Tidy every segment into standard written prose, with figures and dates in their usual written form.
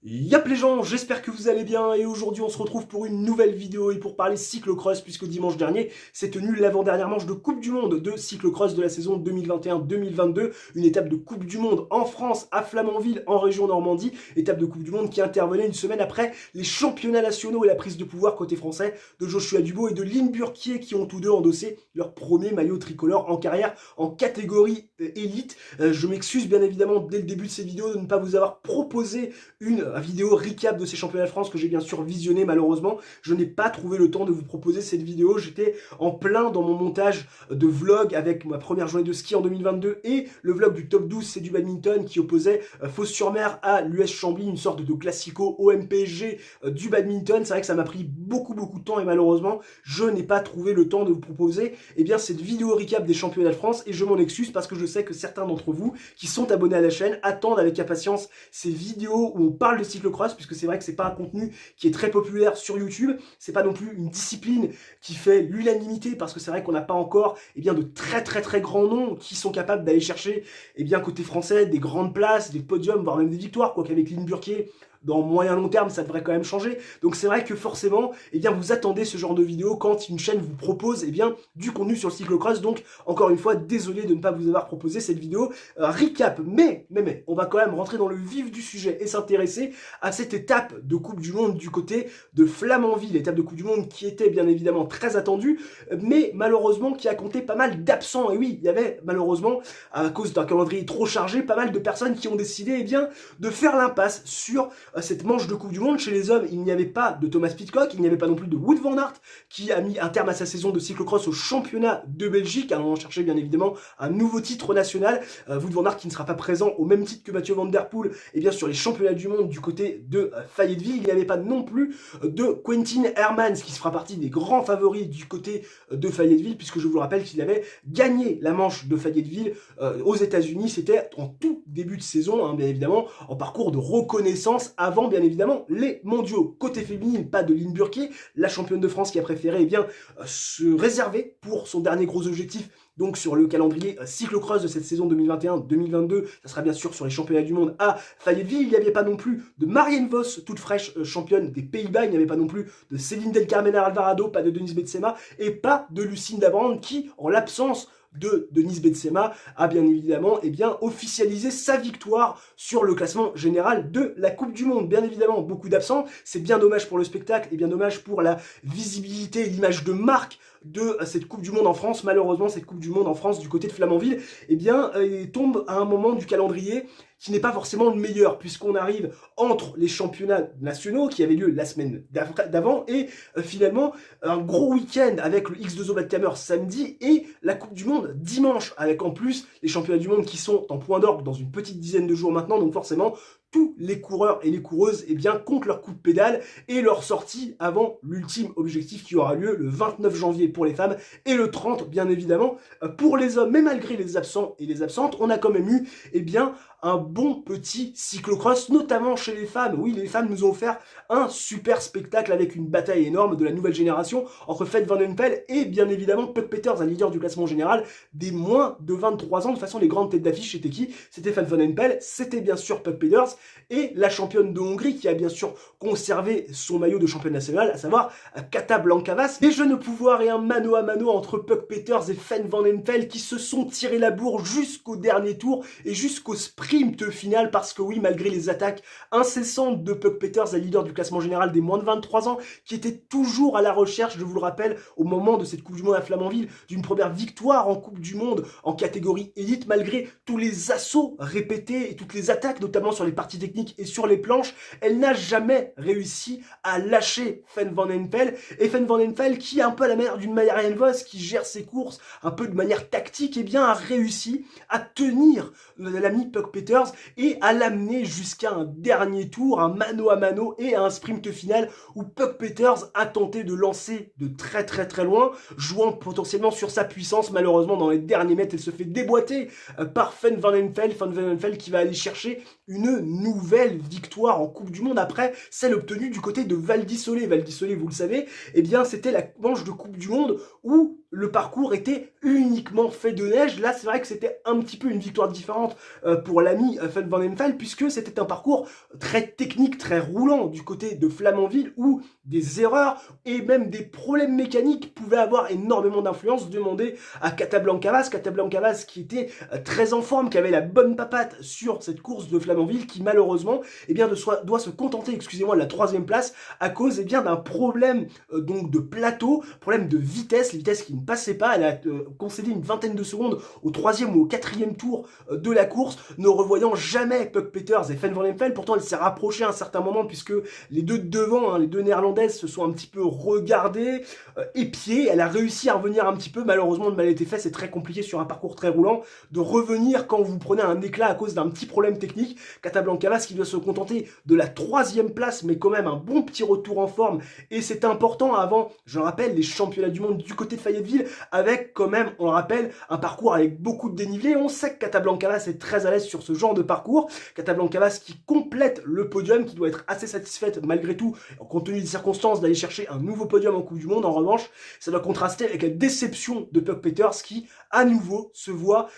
Yap les gens, j'espère que vous allez bien et aujourd'hui on se retrouve pour une nouvelle vidéo et pour parler cyclocross puisque dimanche dernier s'est tenue l'avant-dernière manche de Coupe du Monde de cyclocross de la saison 2021-2022, une étape de Coupe du Monde en France à Flamanville en région Normandie, étape de Coupe du Monde qui intervenait une semaine après les championnats nationaux et la prise de pouvoir côté français de Joshua Dubos et de Lynn Burquier qui ont tous deux endossé leur premier maillot tricolore en carrière en catégorie élite. Je m'excuse bien évidemment dès le début de cette vidéo de ne pas vous avoir proposé une vidéo recap de ces championnats de France que j'ai bien sûr visionné. Malheureusement, je n'ai pas trouvé le temps de vous proposer cette vidéo. J'étais en plein dans mon montage de vlog avec ma première journée de ski en 2022 et le vlog du top 12 c'est du badminton qui opposait Fos-sur-Mer à l'US Chambly, une sorte de classico OMPG du badminton. C'est vrai que ça m'a pris beaucoup de temps et malheureusement je n'ai pas trouvé le temps de vous proposer cette vidéo recap des championnats de France et je m'en excuse parce que je sais que certains d'entre vous qui sont abonnés à la chaîne attendent avec impatience ces vidéos où on parle de cyclocross, puisque c'est vrai que c'est pas un contenu qui est très populaire sur YouTube, c'est pas non plus une discipline qui fait l'unanimité, parce que c'est vrai qu'on n'a pas encore de très grands noms qui sont capables d'aller chercher côté français des grandes places, des podiums, voire même des victoires, quoi qu'avec Lynn Burquier, dans moyen long terme, ça devrait quand même changer. Donc c'est vrai que forcément, vous attendez ce genre de vidéo quand une chaîne vous propose du contenu sur le cyclocross. Donc encore une fois, désolé de ne pas vous avoir proposé cette vidéo recap. Mais, on va quand même rentrer dans le vif du sujet et s'intéresser à cette étape de Coupe du Monde du côté de Flamanville. Étape de Coupe du Monde qui était bien évidemment très attendue, mais malheureusement qui a compté pas mal d'absents. Et oui, il y avait malheureusement, à cause d'un calendrier trop chargé, pas mal de personnes qui ont décidé de faire l'impasse sur cette manche de Coupe du Monde. Chez les hommes, il n'y avait pas de Thomas Pidcock, il n'y avait pas non plus de Wout van Aert, qui a mis un terme à sa saison de cyclocross au championnat de Belgique, allant chercher bien évidemment un nouveau titre national. Wout van Aert qui ne sera pas présent au même titre que Mathieu Van Der Poel, sur les championnats du monde du côté de Fayetteville. Il n'y avait pas non plus de Quentin Hermans, qui fera partie des grands favoris du côté de Fayetteville, puisque je vous le rappelle qu'il avait gagné la manche de Fayetteville aux États-Unis. C'était en tout début de saison, bien évidemment, en parcours de reconnaissance avant bien évidemment les mondiaux. Côté féminine, pas de Lynn Burquier, la championne de France qui a préféré se réserver pour son dernier gros objectif, donc sur le calendrier cyclocross de cette saison 2021-2022, ça sera bien sûr sur les championnats du monde à Fayetteville. Il n'y avait pas non plus de Marianne Vos, toute fraîche championne des Pays-Bas, il n'y avait pas non plus de Céline Del Carmen Alvarado, pas de Denise Betsema et pas de Lucinda Brand qui, en l'absence de Denise Betsema, a bien évidemment officialisé sa victoire sur le classement général de la Coupe du Monde. Bien évidemment, beaucoup d'absents, c'est bien dommage pour le spectacle et bien dommage pour la visibilité et l'image de marque de cette Coupe du Monde en France. Malheureusement, cette Coupe du Monde en France du côté de Flamanville, tombe à un moment du calendrier qui n'est pas forcément le meilleur, puisqu'on arrive entre les championnats nationaux qui avaient lieu la semaine d'avant et finalement un gros week-end avec le X2O Badkamer samedi et la Coupe du Monde dimanche, avec en plus les championnats du monde qui sont en point d'orgue dans une petite dizaine de jours maintenant. Donc forcément, tous les coureurs et les coureuses comptent leur coup de pédale et leur sortie avant l'ultime objectif qui aura lieu le 29 janvier pour les femmes et le 30 bien évidemment pour les hommes. Mais malgré les absents et les absentes, on a quand même eu un bon petit cyclocross, notamment chez les femmes. Oui, les femmes nous ont offert un super spectacle avec une bataille énorme de la nouvelle génération entre Fed Van Empel et bien évidemment Puck Peters, un leader du classement général des moins de 23 ans. De toute façon, les grandes têtes d'affiche, c'était qui? C'était Fed Van Empel, c'était bien sûr Puck Peters et la championne de Hongrie qui a bien sûr conservé son maillot de championne nationale, à savoir Kata Blankavas. Et je ne pouvoir et un mano à mano entre Puck Peters et Fed Van Empel qui se sont tirés la bourre jusqu'au dernier tour et jusqu'au sprint final, parce que oui, malgré les attaques incessantes de Puck Peters, la leader du classement général des moins de 23 ans, qui était toujours à la recherche, je vous le rappelle, au moment de cette Coupe du Monde à Flamanville, d'une première victoire en Coupe du Monde en catégorie élite, malgré tous les assauts répétés et toutes les attaques, notamment sur les parties techniques et sur les planches, elle n'a jamais réussi à lâcher Fed Van Empel. Et Fed Van Empel, qui est un peu à la manière d'une Marianne Vos, qui gère ses courses un peu de manière tactique, a réussi à tenir l'ami Puck Peters et à l'amener jusqu'à un dernier tour, un mano à mano et à un sprint final où Puck Peters a tenté de lancer de très loin, jouant potentiellement sur sa puissance. Malheureusement, dans les derniers mètres, elle se fait déboîter par Fed Van Empel qui va aller chercher une nouvelle victoire en Coupe du Monde après celle obtenue du côté de Val di Sole. Val di Sole, vous le savez, c'était la manche de Coupe du Monde où le parcours était uniquement fait de neige. Là, c'est vrai que c'était un petit peu une victoire différente pour l'ami Van van Empel, puisque c'était un parcours très technique, très roulant du côté de Flamanville, où des erreurs et même des problèmes mécaniques pouvaient avoir énormément d'influence. Demandez à Casablancas qui était très en forme, qui avait la bonne papate sur cette course de Flamanville, qui malheureusement eh bien, doit se contenter, excusez-moi, de la 3e place à cause eh bien, d'un problème donc de plateau, problème de vitesse qui ne passait pas. Elle a concédé une vingtaine de secondes au 3e ou au 4e tour de la course, ne revoyant jamais Puck Peters et Van van Empel. Pourtant, elle s'est rapprochée à un certain moment puisque les deux de devant, les deux néerlandaises, se sont un petit peu regardées, épiées. Elle a réussi à revenir un petit peu. Malheureusement, le mal a été fait. C'est très compliqué sur un parcours très roulant de revenir quand vous prenez un éclat à cause d'un petit problème technique. Casablancas qui doit se contenter de la 3e place, mais quand même un bon petit retour en forme. Et c'est important avant, je le rappelle, les championnats du monde du côté de Fayetteville, avec quand même, on le rappelle, un parcours avec beaucoup de dénivelé. On sait que Casablancas est très à l'aise sur ce genre de parcours. Casablancas qui complète le podium, qui doit être assez satisfaite malgré tout, compte tenu des circonstances, d'aller chercher un nouveau podium en Coupe du Monde. En revanche, ça doit contraster avec la déception de Puck Peters qui, à nouveau, se voit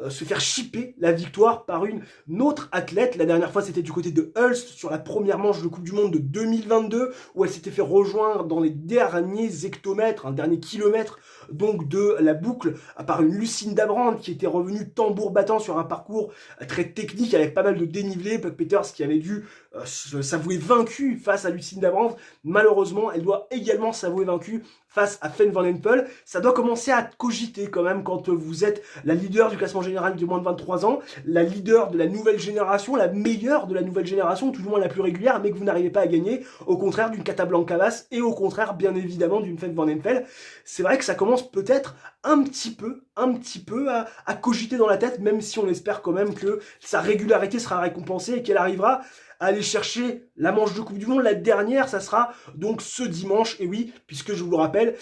se faire chipper la victoire par une autre athlète. La dernière fois, c'était du côté de Hulst sur la première manche de Coupe du Monde de 2022, où elle s'était fait rejoindre dans les derniers hectomètres, un dernier kilomètre donc de la boucle, par une Lucinda Brand qui était revenue tambour battant sur un parcours très technique avec pas mal de dénivelé. Puck Peters qui avait dû s'avouer vaincue face à Lucinda Brand. Malheureusement, elle doit également s'avouer vaincue face à Van van Empel. Ça doit commencer à cogiter quand même quand vous êtes la leader du classement général de moins de 23 ans, la leader de la nouvelle génération, la meilleure de la nouvelle génération, tout du moins la plus régulière, mais que vous n'arrivez pas à gagner, au contraire d'une Casablancas et au contraire, bien évidemment, d'une Van van Empel. C'est vrai que ça commence peut-être un petit peu à cogiter dans la tête, même si on espère quand même que sa régularité sera récompensée et qu'elle arrivera à aller chercher la manche de Coupe du Monde. La dernière, ça sera donc ce dimanche. Et oui, puisque je vous le rappelle,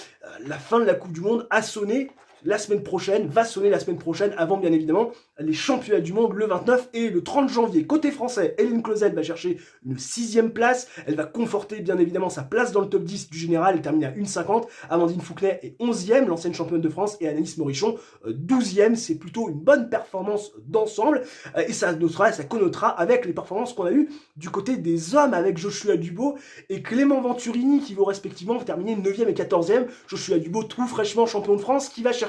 la fin de la Coupe du Monde a sonné la semaine prochaine, va sonner la semaine prochaine, avant bien évidemment les championnats du monde le 29 et le 30 janvier. Côté français, Hélène Clauset va chercher une 6e place. Elle va conforter bien évidemment sa place dans le top 10 du général. Elle termine à 1,50. Amandine Fouquenet est 11e, l'ancienne championne de France, et Anaïs Morichon 12e. C'est plutôt une bonne performance d'ensemble et ça connotera avec les performances qu'on a eues du côté des hommes avec Joshua Dubos et Clément Venturini qui vont respectivement terminer 9e et 14e. Joshua Dubos, tout fraîchement champion de France, qui va chercher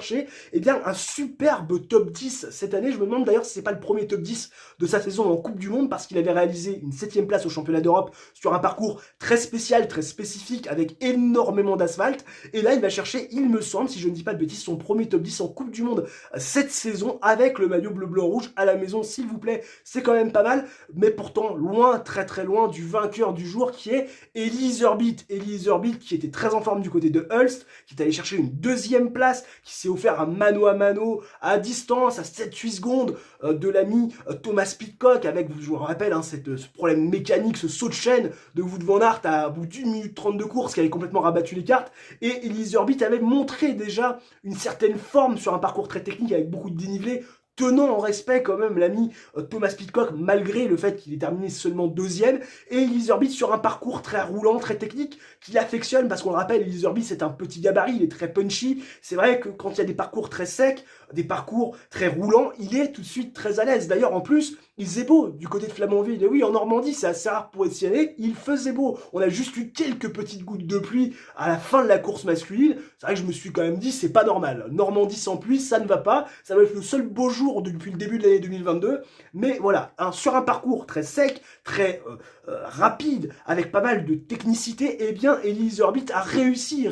un superbe top 10 cette année. Je me demande d'ailleurs si c'est pas le premier top 10 de sa saison en Coupe du Monde, parce qu'il avait réalisé une 7e place au championnat d'Europe sur un parcours très spécial, très spécifique, avec énormément d'asphalte. Et là, il va chercher, il me semble, si je ne dis pas de bêtises, son premier top 10 en Coupe du Monde cette saison, avec le maillot bleu-blanc-rouge à la maison, s'il vous plaît. C'est quand même pas mal, mais pourtant loin, très très loin du vainqueur du jour, qui est Elise Herbit. Elise Herbit qui était très en forme du côté de Hulst, qui est allé chercher une 2e place, qui s'est offert un mano à mano à distance, à 7-8 secondes de l'ami Thomas Pidcock, avec, je vous le rappelle, ce problème mécanique, ce saut de chaîne de Wout van Aert à bout d'1 minute 30 de course, qui avait complètement rabattu les cartes. Et Elise Herbit avait montré déjà une certaine forme sur un parcours très technique avec beaucoup de dénivelé, tenant en respect quand même l'ami Thomas Pidcock, malgré le fait qu'il ait terminé seulement 2e, et Elise Herbit sur un parcours très roulant, très technique, qu'il affectionne, parce qu'on le rappelle, Elise Herbit c'est un petit gabarit, il est très punchy. C'est vrai que quand il y a des parcours très secs, des parcours très roulants, il est tout de suite très à l'aise. D'ailleurs, en plus, il faisait beau du côté de Flamanville. Et oui, en Normandie, c'est assez rare pour être y aller. Il faisait beau. On a juste eu quelques petites gouttes de pluie à la fin de la course masculine. C'est vrai que je me suis quand même dit, c'est pas normal. Normandie sans pluie, ça ne va pas. Ça va être le seul beau jour depuis le début de l'année 2022. Mais voilà, sur un parcours très sec, très rapide, avec pas mal de technicité, eh bien, Elise Herbit a réussi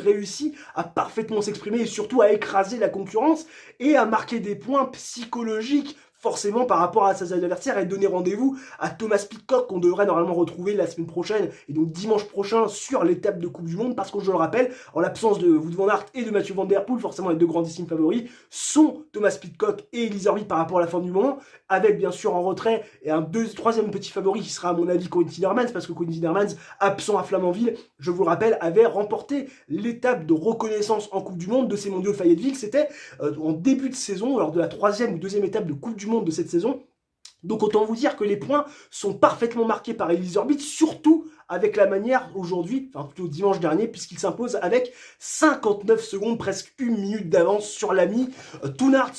à parfaitement s'exprimer et surtout à écraser la concurrence et à marquer des points psychologiques forcément par rapport à ses adversaires, et donner rendez-vous à Thomas Pidcock, qu'on devrait normalement retrouver la semaine prochaine et donc dimanche prochain sur l'étape de Coupe du Monde, parce que je le rappelle, en l'absence de Wout van Aert et de Mathieu Van Der Poel, forcément les deux grandissimes favoris sont Thomas Pidcock et Elise Herbit par rapport à la fin du moment, avec bien sûr en retrait et un troisième petit favori qui sera à mon avis Corinne Tinermans, parce que Corinne Tinermans, absent à Flamanville, je vous le rappelle, avait remporté l'étape de reconnaissance en Coupe du Monde de ces mondiaux de Fayetteville. C'était en début de saison, lors de la 3e ou 2e étape de Coupe du Monde de cette saison. Donc autant vous dire que les points sont parfaitement marqués par Elise Herbit, surtout avec la manière aujourd'hui, enfin plutôt dimanche dernier, puisqu'il s'impose avec 59 secondes, presque 1 minute d'avance sur l'ami Toonarts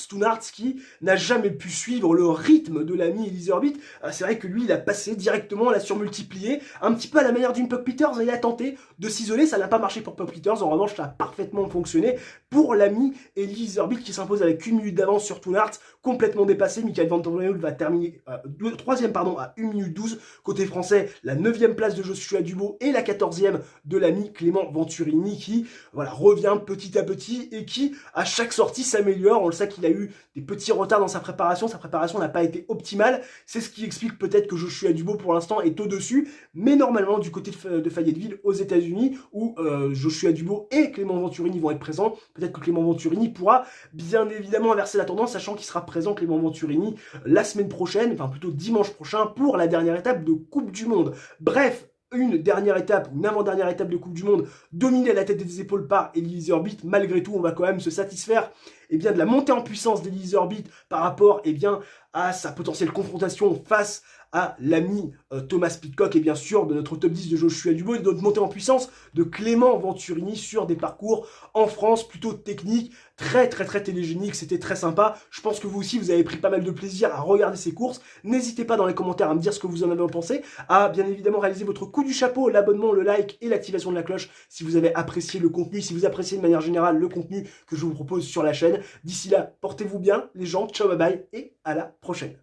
qui n'a jamais pu suivre le rythme de l'ami Elise Orbit. C'est vrai que lui, il a passé directement, l'a surmultiplié, un petit peu à la manière d'une Puck Peters, il a tenté de s'isoler, ça n'a pas marché pour Puck Peters, en revanche, ça a parfaitement fonctionné pour l'ami Elise Orbit qui s'impose avec 1 minute d'avance sur Toonarts, complètement dépassé. Michael Van Der Poel va terminer troisième à 1 minute 12. Côté français, la 9e place de Joshua Dubo et la 14e de l'ami Clément Venturini qui voilà, revient petit à petit et qui, à chaque sortie, s'améliore. On le sait qu'il a eu des petits retards dans sa préparation n'a pas été optimale. C'est ce qui explique peut-être que Joshua Dubo, pour l'instant, est au-dessus. Mais normalement, du côté de Fayetteville, aux États-Unis, où Joshua Dubo et Clément Venturini vont être présents, peut-être que Clément Venturini pourra bien évidemment inverser la tendance, sachant qu'il sera présent, Clément Venturini, la semaine prochaine, enfin plutôt dimanche prochain, pour la dernière étape de Coupe du Monde. Bref, une dernière étape, une avant-dernière étape de Coupe du Monde, dominée à la tête des épaules par Elise Orbit. Malgré tout, on va quand même se satisfaire de la montée en puissance d'Elise Orbit par rapport à sa potentielle confrontation face à l'ami Thomas Pidcock et bien sûr de notre top 10 de Joshua Dubo et de notre montée en puissance de Clément Venturini sur des parcours en France plutôt techniques, très télégéniques, c'était très sympa. Je pense que vous aussi vous avez pris pas mal de plaisir à regarder ces courses. N'hésitez pas dans les commentaires à me dire ce que vous en avez pensé, à bien évidemment réaliser votre coup du chapeau, l'abonnement, le like et l'activation de la cloche si vous avez apprécié le contenu, si vous appréciez de manière générale le contenu que je vous propose sur la chaîne. D'ici là, portez-vous bien les gens, ciao bye bye et à la prochaine.